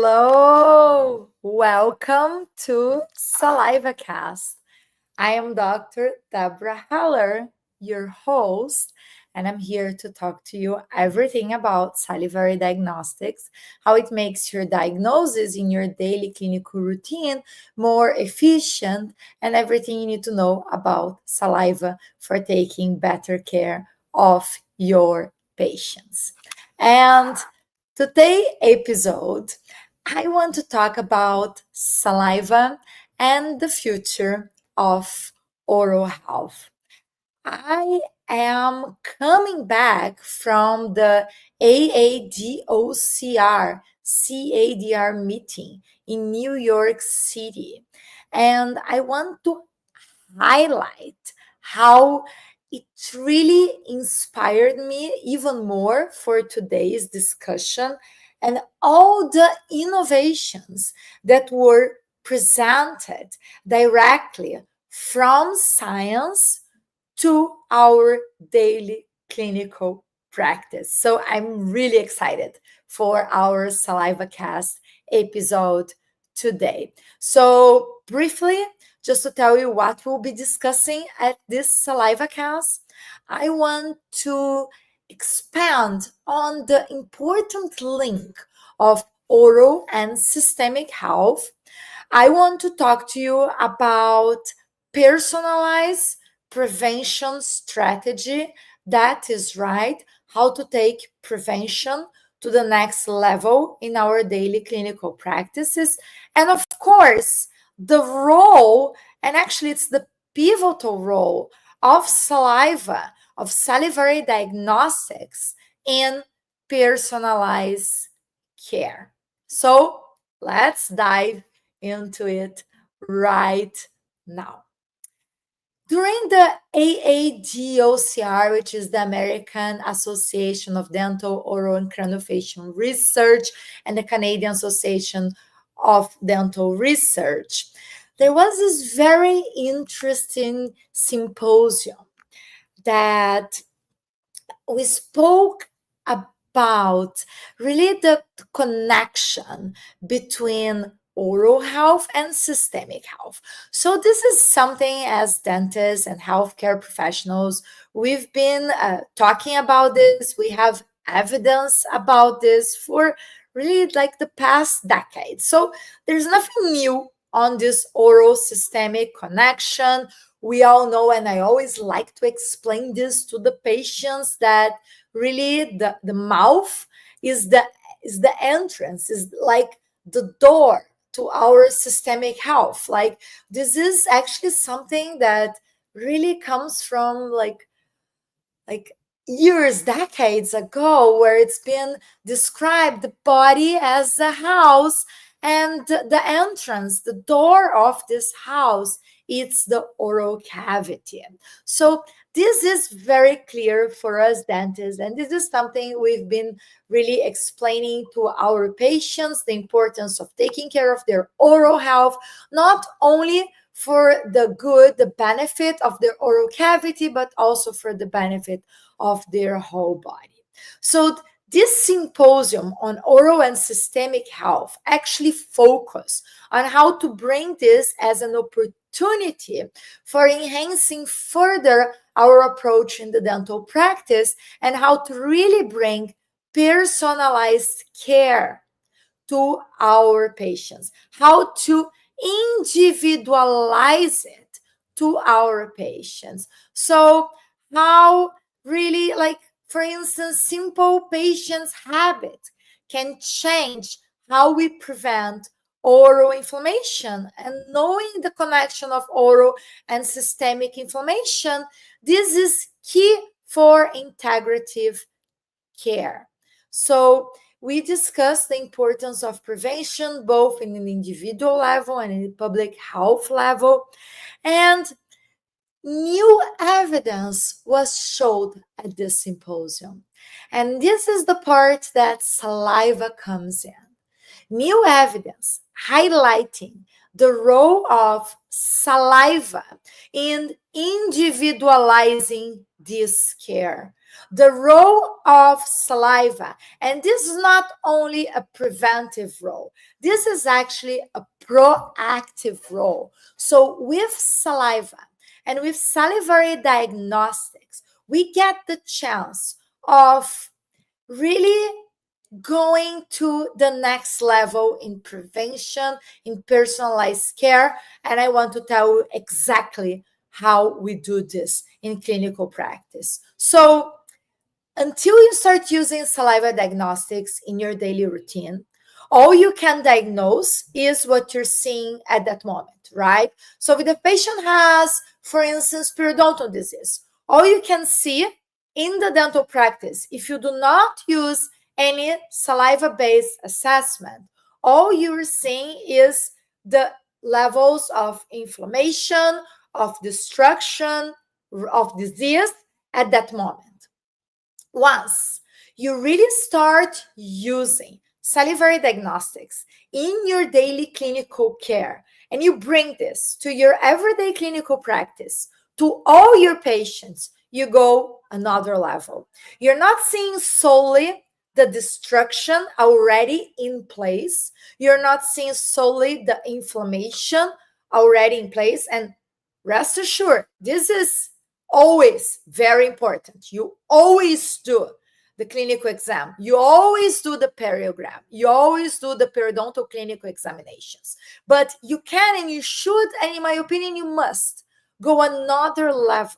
Hello, welcome to Saliva Cast. I am Dr. Deborah Heller, your host, and I'm here to talk to you everything about salivary diagnostics, how it makes your diagnosis in your daily clinical routine more efficient, and everything you need to know about saliva for taking better care of your patients. And today episode, I want to talk about saliva and the future of oral health. I am coming back from the AADOCR CADR meeting in New York City, and I want to highlight how it really inspired me even more for today's discussion and all the innovations that were presented directly from science to our daily clinical practice. So I'm really excited for our Saliva Cast episode today. So, briefly, just to tell you what we'll be discussing at this Saliva Cast, I want to expand on the important link of oral and systemic health. I want to talk to you about personalized prevention strategy. That is right, how to take prevention to the next level in our daily clinical practices. And of course, the role, and actually it's the pivotal role of saliva, of salivary diagnostics in personalized care. So let's dive into it right now. During the AADOCR, which is the American Association of Dental, Oral, and Craniofacial Research, and the Canadian Association of Dental Research, there was this very interesting symposium that we spoke about really the connection between oral health and systemic health. So this is something as dentists and healthcare professionals, we've been talking about this. We have evidence about this for really like the past decade. So there's nothing new on this oral systemic connection. We all know, and I always like to explain this to the patients, that really the mouth is the entrance, is like the door to our systemic health. Like, this is actually something that really comes from like years, decades ago, where it's been described the body as a house, and the entrance, the door of this house, it's the oral cavity. So this is very clear for us dentists, and this is something we've been really explaining to our patients, the importance of taking care of their oral health, not only for the good, the benefit of their oral cavity, but also for the benefit of their whole body. So this symposium on oral and systemic health actually focus on how to bring this as an opportunity for enhancing further our approach in the dental practice, and how to really bring personalized care to our patients, how to individualize it to our patients. So how really, like, for instance, simple patients habit can change how we prevent oral inflammation. And knowing the connection of oral and systemic inflammation, this is key for integrative care. So we discussed the importance of prevention both in an individual level and in the public health level. And new evidence was showed at this symposium. And this is the part that saliva comes in. New evidence highlighting the role of saliva in individualizing this care. The role of saliva, and this is not only a preventive role, this is actually a proactive role. So with saliva and with salivary diagnostics, we get the chance of really going to the next level in prevention, in personalized care. And I want to tell you exactly how we do this in clinical practice. So, until you start using saliva diagnostics in your daily routine, all you can diagnose is what you're seeing at that moment, right? So if the patient has, for instance, periodontal disease, all you can see in the dental practice, if you do not use any saliva-based assessment, all you're seeing is the levels of inflammation, of destruction, of disease at that moment. Once you really start using salivary diagnostics in your daily clinical care, and you bring this to your everyday clinical practice, to all your patients, you go another level. You're not seeing solely the destruction already in place. You're not seeing solely the inflammation already in place. And rest assured, this is always very important. You always do the clinical exam. You always do the periogram. You always do the periodontal clinical examinations. But you can and you should, and in my opinion, you must go another level.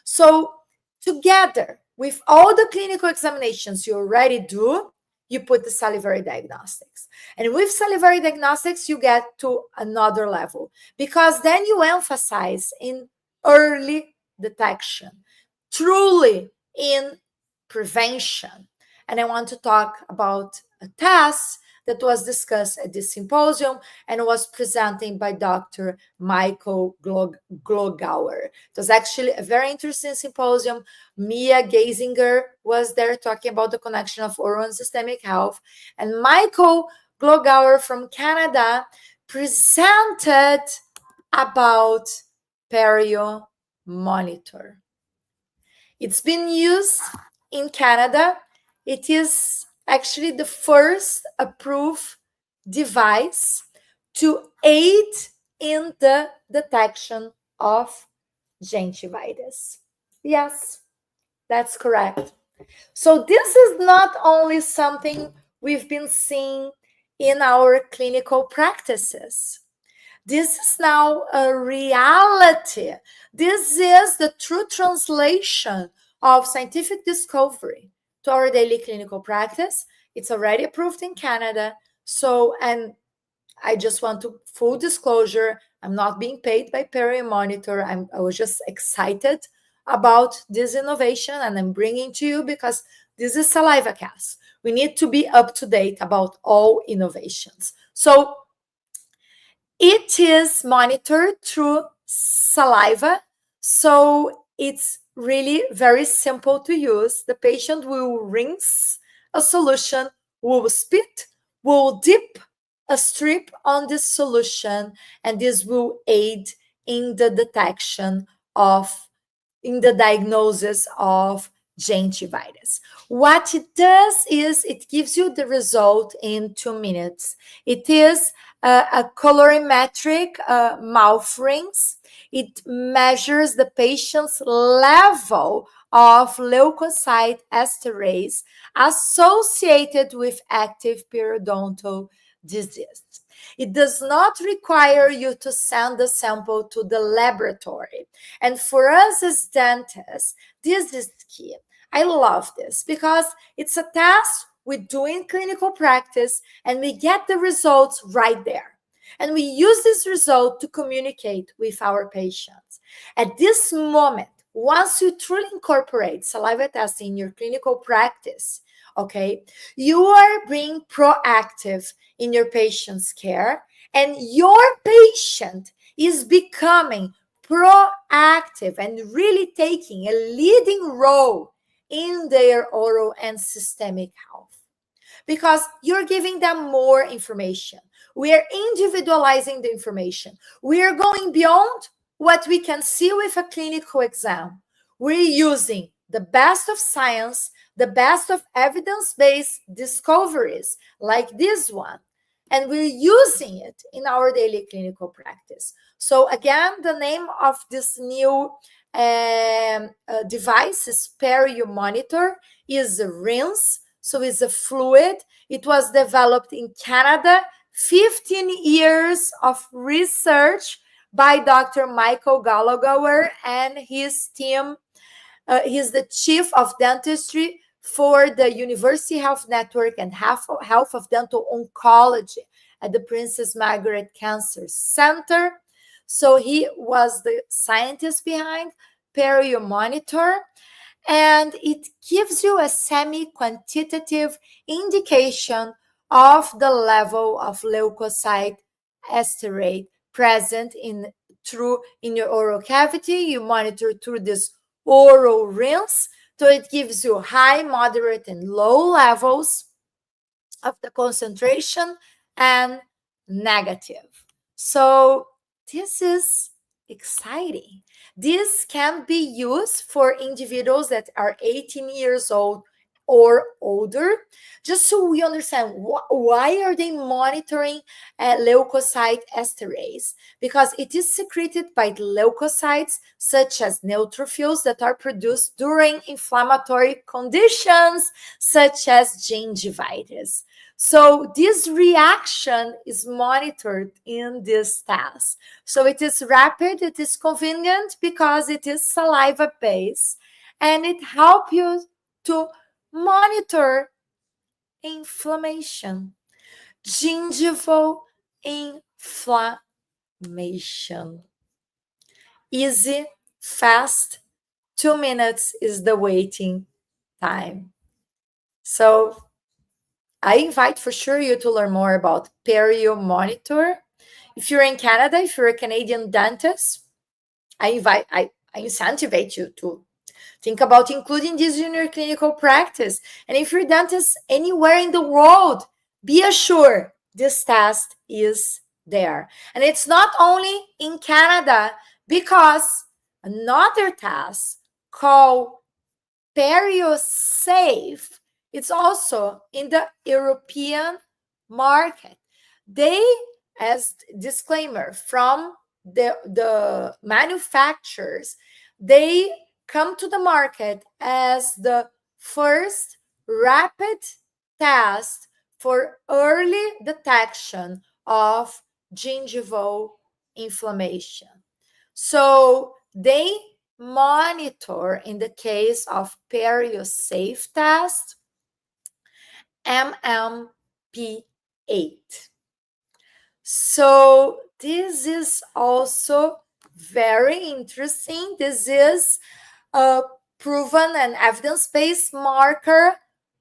So together with all the clinical examinations you already do, you put the salivary diagnostics. And with salivary diagnostics, you get to another level, because then you emphasize in early detection, truly in prevention. And I want to talk about a test that was discussed at this symposium and was presented by Dr. Michael Glogauer. It was actually a very interesting symposium. Mia Geisinger was there talking about the connection of oral and systemic health. And Michael Glogauer from Canada presented about Perio Monitor. It's been used in Canada. It is actually the first approved device to aid in the detection of gingivitis. Yes, that's correct. So this is not only something we've been seeing in our clinical practices. This is now a reality. This is the true translation of scientific discovery to our daily clinical practice. It's already approved in Canada. So, and I just want to full disclosure, I'm not being paid by Perio Monitor. I was just excited about this innovation, and I'm bringing to you because this is Saliva Cast. We need to be up to date about all innovations. So it is monitored through saliva, so it's really very simple to use. The patient will rinse a solution, will spit, will dip a strip on this solution, and this will aid in the detection of, in the diagnosis of gingivitis. What it does is it gives you the result in 2 minutes. It is a colorimetric mouth rings. It measures the patient's level of leukocyte esterase associated with active periodontal disease. It does not require you to send the sample to the laboratory. And for us as dentists, this is key. I love this because it's a test we do in clinical practice and we get the results right there. And we use this result to communicate with our patients. At this moment, once you truly incorporate saliva testing in your clinical practice, okay, you are being proactive in your patient's care, and your patient is becoming proactive and really taking a leading role in their oral and systemic health, because you're giving them more information. We are individualizing the information. We are going beyond what we can see with a clinical exam. We're using the best of science, the best of evidence-based discoveries like this one, and we're using it in our daily clinical practice. So again, the name of this new device is Perio Monitor, is a rinse, so it's a fluid. It was developed in Canada, 15 years of research by Dr. Michael Gallagher and his team. He's the chief of dentistry for the University Health Network and Health of Dental Oncology at the Princess Margaret Cancer Center. So he was the scientist behind Perio Monitor, and it gives you a semi-quantitative indication of the level of leukocyte esterase present in your oral cavity. You monitor through this oral rinse, so it gives you high, moderate, and low levels of the concentration and negative. So this is exciting. This can be used for individuals that are 18 years old or older, just so we understand why are they monitoring leukocyte esterase, because it is secreted by the leukocytes such as neutrophils that are produced during inflammatory conditions such as gingivitis. So this reaction is monitored in this test. So it is rapid, it is convenient because it is saliva based, and it helps you to monitor inflammation, gingival inflammation. Easy, fast, 2 minutes is the waiting time. So I invite for sure you to learn more about Perio Monitor. If you're in Canada, if you're a Canadian dentist, I incentivize you to think about including this in your clinical practice. And if you're a dentist anywhere in the world, be assured this test is there. And it's not only in Canada, because another test called PerioSafe, it's also in the European market. They, as disclaimer from the manufacturers, they come to the market as the first rapid test for early detection of gingival inflammation. So they monitor, in the case of PerioSafe test, MMP8. So this is also very interesting. This is a proven and evidence-based marker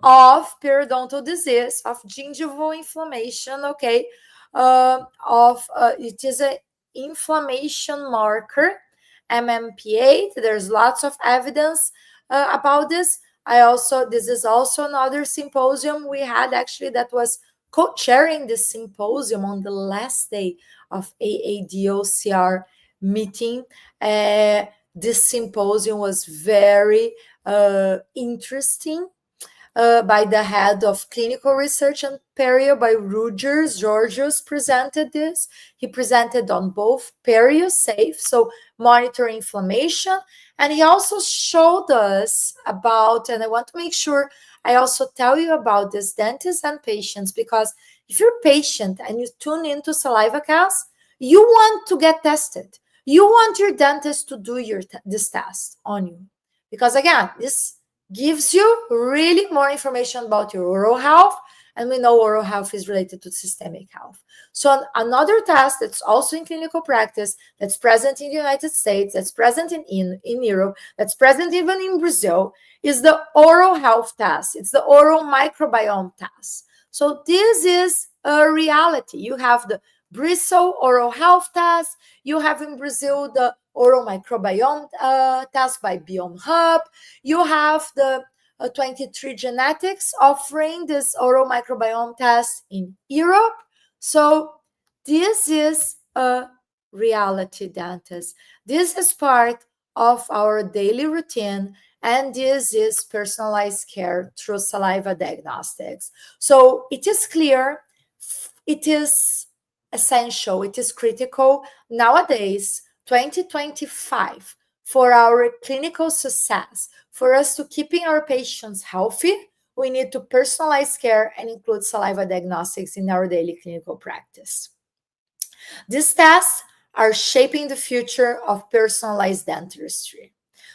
of periodontal disease, of gingival inflammation. Okay, it is an inflammation marker, MMP8. There's lots of evidence about this. This is also another symposium we had actually that was co-chairing this symposium on the last day of AADOCR meeting. This symposium was very interesting, by the head of clinical research and perio, by Rogers. Georgios presented this. He presented on both PerioSafe, so monitor inflammation, and he also showed us about, and I want to make sure I also tell you about this, dentists and patients, because if you're a patient and you tune into SalivaCast, you want to get tested. You want your dentist to do this test on you, because again, this gives you really more information about your oral health, and we know oral health is related to systemic health. So another test that's also in clinical practice, that's present in the United States, that's present in Europe, that's present even in Brazil, is the oral health test. It's the oral microbiome test. So this is a reality. You have the Bristol oral health test. You have in Brazil the oral microbiome test by Biome Hub. You have the 23 Genetics offering this oral microbiome test in Europe. So This is a reality, dentist. This is part of our daily routine, and this is personalized care through saliva diagnostics. So it is clear, it is essential, it is critical nowadays, 2025, for our clinical success, for us to keeping our patients healthy. We need to personalize care and include saliva diagnostics in our daily clinical practice. These tests are shaping the future of personalized dentistry.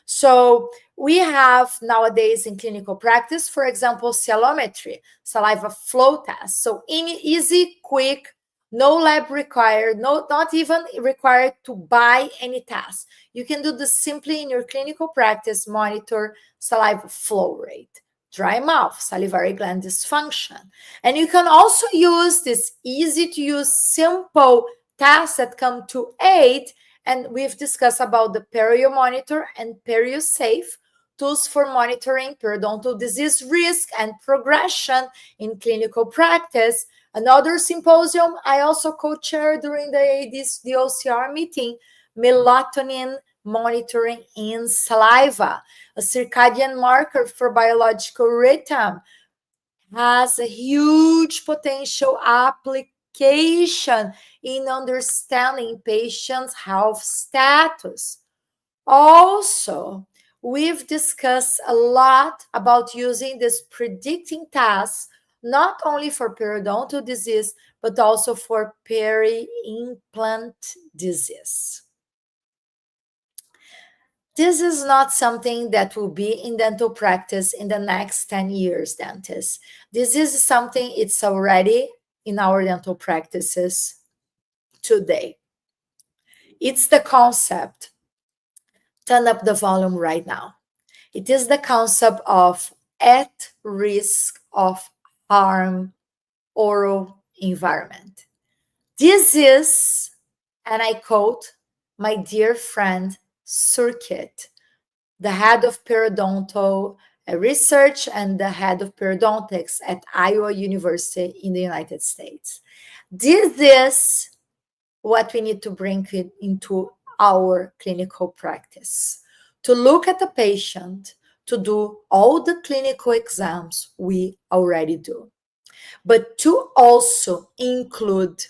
So we have nowadays in clinical practice, for example, salilometry, saliva flow test. So easy, quick, no lab required, not even required to buy any test. You can do this simply in your clinical practice, monitor saliva flow rate, dry mouth, salivary gland dysfunction. And you can also use this easy to use, simple tasks that come to aid, and we've discussed about the Perio Monitor and Perio Safe, tools for monitoring periodontal disease risk and progression in clinical practice. Another symposium I also co-chaired during the OCR meeting, melatonin monitoring in saliva, a circadian marker for biological rhythm, has a huge potential application in understanding patients' health status. Also, we've discussed a lot about using this predicting tasks not only for periodontal disease, but also for peri-implant disease. This is not something that will be in dental practice in the next 10 years, dentists. This is something it's already in our dental practices today. It's the concept. Turn up the volume right now. It is the concept of at risk of harm oral environment. This is, and I quote my dear friend Circuit, the head of periodontal research and the head of periodontics at Iowa University in the United States. This is what we need to bring into our clinical practice, to look at the patient, to do all the clinical exams we already do, but to also include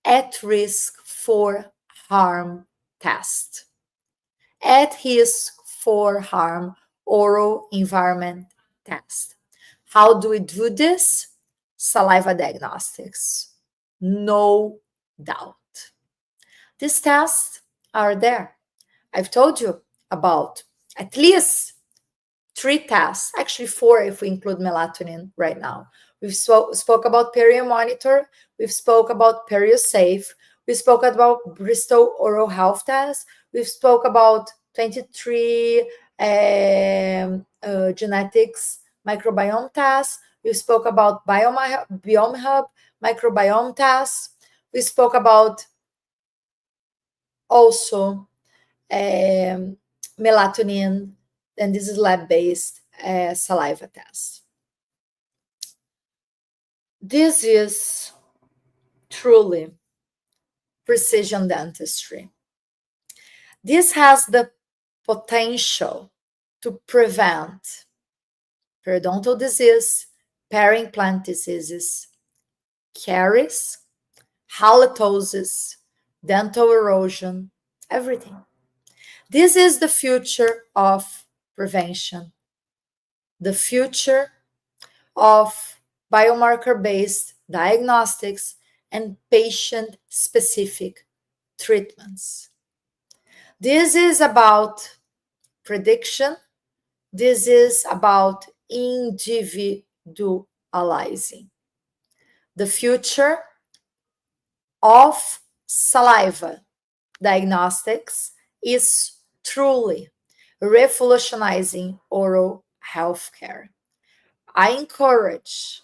at risk for harm test, at risk for harm oral environment test. How do we do this? Saliva diagnostics, no doubt. These tests are there. I've told you about at least 3 tests, actually 4 if we include melatonin right now. We've spoke about Perio Monitor, we've spoke about Perio Safe, we spoke about Bristol Oral Health Test, we've spoke about 23 genetics microbiome tests, we spoke about Biome Hub microbiome tests, we spoke about also melatonin, and this is lab-based saliva test. This is truly precision dentistry. This has the potential to prevent periodontal disease, peri-implant diseases, caries, halitosis, dental erosion, everything. This is the future of prevention, the future of biomarker-based diagnostics and patient-specific treatments. This is about prediction. This is about individualizing. The future of saliva diagnostics is truly revolutionizing oral healthcare. I encourage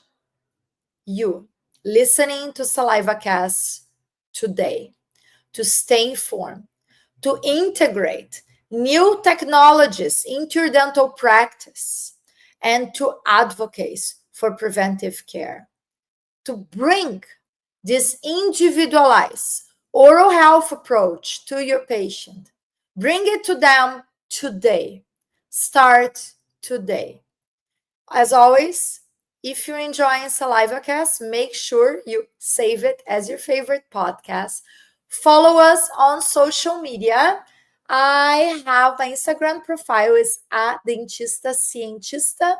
you listening to SalivaCast today to stay informed, to integrate new technologies into your dental practice, and to advocate for preventive care, to bring this individualized oral health approach to your patient. Bring it to them today. Start today. As always, if you're enjoying SalivaCast, make sure you save it as your favorite podcast. Follow us on social media. I have my Instagram profile is at Dentista Cientista.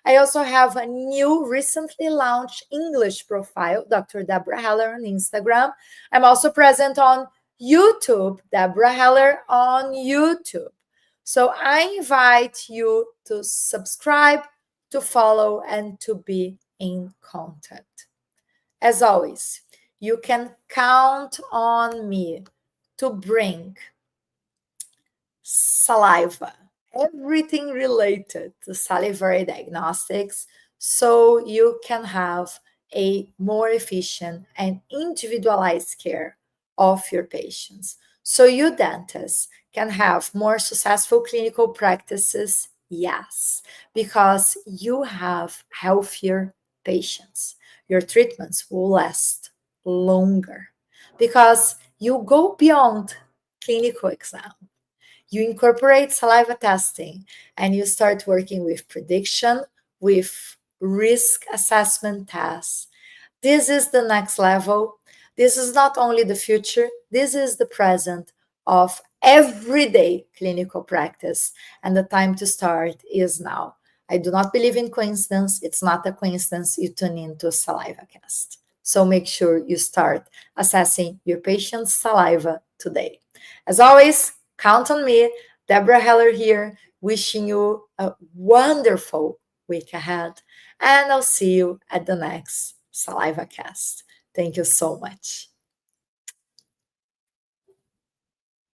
I also have a new recently launched English profile, Dr. Deborah Heller on Instagram. I'm also present on YouTube, Deborah Heller on YouTube. So I invite you to subscribe, to follow, and to be in contact. As always, you can count on me to bring saliva, everything related to salivary diagnostics, so you can have a more efficient and individualized care of your patients. So you dentists can have more successful clinical practices, yes, because you have healthier patients. Your treatments will last longer because you go beyond clinical exam, you incorporate saliva testing, and you start working with prediction, with risk assessment tests. This is the next level. This is not only the future, this is the present of everyday clinical practice. And the time to start is now. I do not believe in coincidence. It's not a coincidence you tune into Saliva Cast. So make sure you start assessing your patient's saliva today. As always, count on me, Deborah Heller here, wishing you a wonderful week ahead. And I'll see you at the next Saliva Cast. Thank you so much.